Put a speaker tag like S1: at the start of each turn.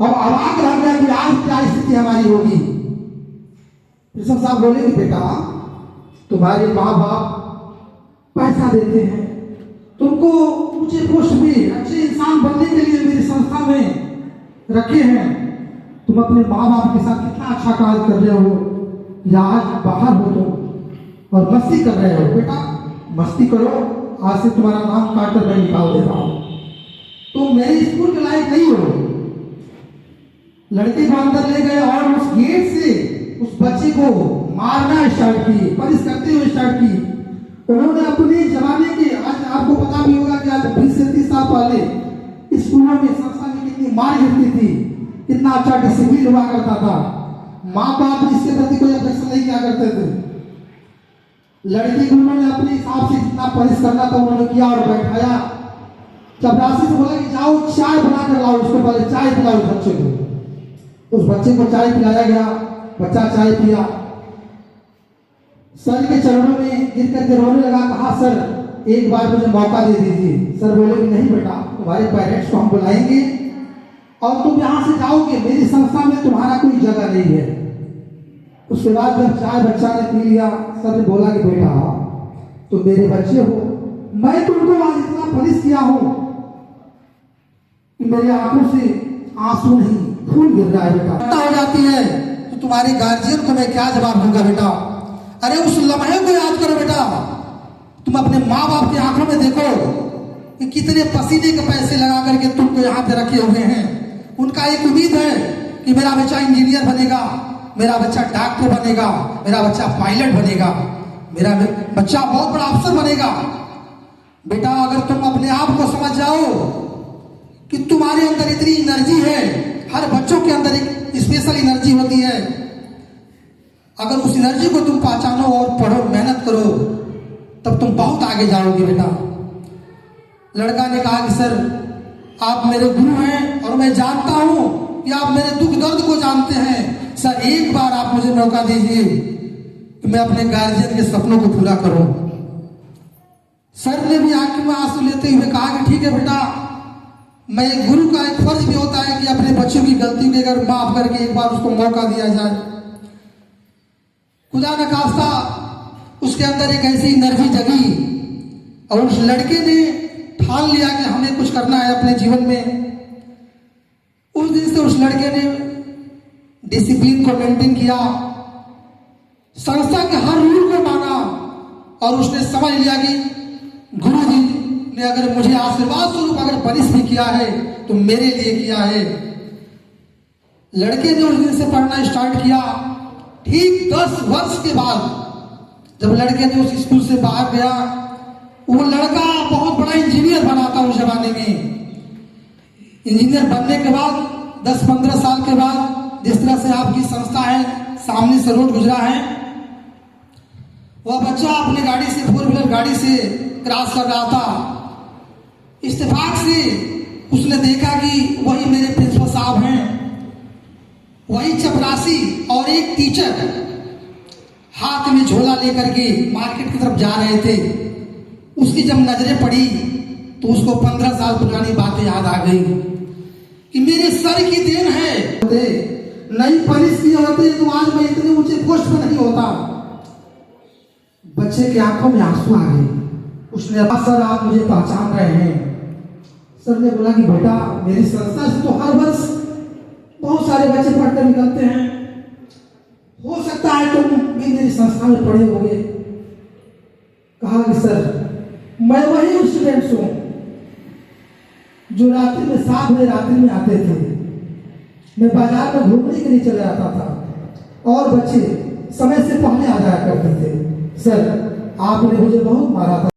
S1: अब अवाक रह गया कि आज क्या स्थिति हमारी होगी। प्रिंसिपल साहब बोले कि बेटा तुम्हारे माँ बाप पैसा देते हैं, तुमको ऊंचे पोस्ट भी अच्छे इंसान बनने के लिए मेरी संस्था में रखे हैं, तुम अपने माँ बाप के साथ कितना अच्छा कार्य कर रहे हो, या आज बाहर हो तुम और मस्ती कर रहे हो। बेटा मस्ती करो, आज से तुम्हारा नाम काट कर मैं निकाल दे रहा हूं, तुम मेरे स्कूल के लायक नहीं हो। लड़के को अंदर ले गए और उस गेट से उस बच्चे को मारना स्टार्ट किए, पनिश करते हुए स्टार्ट की। उन्होंने अपने जमाने के, आज आपको पता भी होगा कि आज 20 से 30 साल पहले स्कूलों में संस्था में कितनी मार गिरती थी, कितना अच्छा डिसिप्लिन हुआ करता था, माँ बाप इसके प्रति कोई अपेक्षा नहीं किया करते थे। लड़की को उन्होंने अपने हिसाब से जितना पनिश करना था उन्होंने किया और बैठाया। चपरासी से बोला कि जाओ चाय बना कर लाओ, उसको पहले चाय पिलाओ उस बच्चे को। उस बच्चे को चाय पिलाया गया, बच्चा चाय पिया, सर के चरणों में गिर करके रोने लगा। कहा सर एक बार मुझे मौका दे दीजिए। सर बोले कि नहीं बेटा, तुम्हारे पेरेंट्स को हम बुलाएंगे और तुम यहाँ से जाओगे, मेरी संस्था में तुम्हारा कोई जगह नहीं है। उसके बाद जब चाय बच्चा ने पी लिया, सर ने बोला कि बेटा तुम मेरे बच्चे हो, मैं तुमको आज इतना पनिश किया हूं कि मेरी आंखों से आंसू नहीं खून गिर रहा है। बेटा हो जाती है तो तुम्हारे गार्जियन को मैं क्या जवाब दूंगा। बेटा अरे उस लम्हे को याद करो बेटा, तुम अपने माँ बाप की आंखों में देखो कि कितने पसीने के पैसे लगा करके तुमको यहाँ पे रखे हुए हैं। उनका एक उम्मीद है कि मेरा बच्चा इंजीनियर बनेगा, मेरा बच्चा डॉक्टर बनेगा, मेरा बच्चा पायलट बनेगा, मेरा बच्चा बहुत बड़ा अफसर बनेगा। बेटा अगर तुम अपने आप को समझ जाओ कि तुम्हारे अंदर इतनी एनर्जी है, हर बच्चों के अंदर एक स्पेशल एनर्जी होती है, अगर उस एनर्जी को तुम पहचानो और पढ़ो, मेहनत करो, तब तुम बहुत आगे जाओगे। बेटा लड़का ने कहा कि सर आप मेरे गुरु हैं और मैं जानता हूं कि आप मेरे दुख दर्द को जानते हैं, सर एक बार आप मुझे मौका दीजिए कि मैं अपने गार्जियन के सपनों को पूरा करूं। सर ने भी आंख में आंसू लेते हुए कहा कि ठीक है बेटा, मैं एक गुरु का एक फर्ज भी होता है कि अपने बच्चों की गलती को अगर माफ करके एक बार उसको मौका दिया जाए। खुदा न खास्ता उसके अंदर एक ऐसी एनर्जी जगी और उस लड़के ने ठान लिया कि हमें कुछ करना है अपने जीवन में। उस दिन से उस लड़के ने डिसिप्लिन को मेंटेन किया, संस्था के हर रूल को माना और उसने समझ लिया कि गुरु जी ने अगर मुझे आशीर्वाद स्वरूप अगर पनिश भी किया है तो मेरे लिए किया है। लड़के ने उस दिन से पढ़ना स्टार्ट किया। ठीक 10 वर्ष के बाद जब लड़के ने उस स्कूल से बाहर गया, वो लड़का बहुत बड़ा इंजीनियर बना था उस जमाने में। इंजीनियर बनने के बाद 10-15 साल के बाद जिस तरह से आपकी संस्था है, सामने से रोड गुजरा है, वह बच्चा अपने गाड़ी से, 4 व्हीलर गाड़ी से क्रॉस कर रहा था। इत्तेफाक से उसने देखा कि वही मेरे प्रिंसिपल साहब हैं, वही चपरासी और एक टीचर हाथ में झोला लेकर के मार्केट की तरफ जा रहे थे। उसकी जब नजरें पड़ी तो उसको 15 साल पुरानी बातें याद आ गई कि मेरे सर की देन है, नहीं पनिश किए होते तो आज मैं इतने ऊंचे पोस्ट पर नहीं होता। बच्चे की आंखों में आंसू आ गए। उसने कहा सर आप मुझे पहचान रहे हैं। सर ने बोला कि बेटा मेरी संस्था से तो हर वर्ष बहुत सारे बच्चे पढ़कर निकलते हैं, हो सकता है तुम भी मेरी संस्था में पढ़े होंगे। कहा कि सर मैं वही स्टूडेंट्स हूं जो रात्रि में 7 बजे रात्रि में आते थे, मैं बाजार में घूमने के लिए चले जाता था और बच्चे समय से पहले आ जाया करते थे। सर आपने मुझे बहुत मारा था।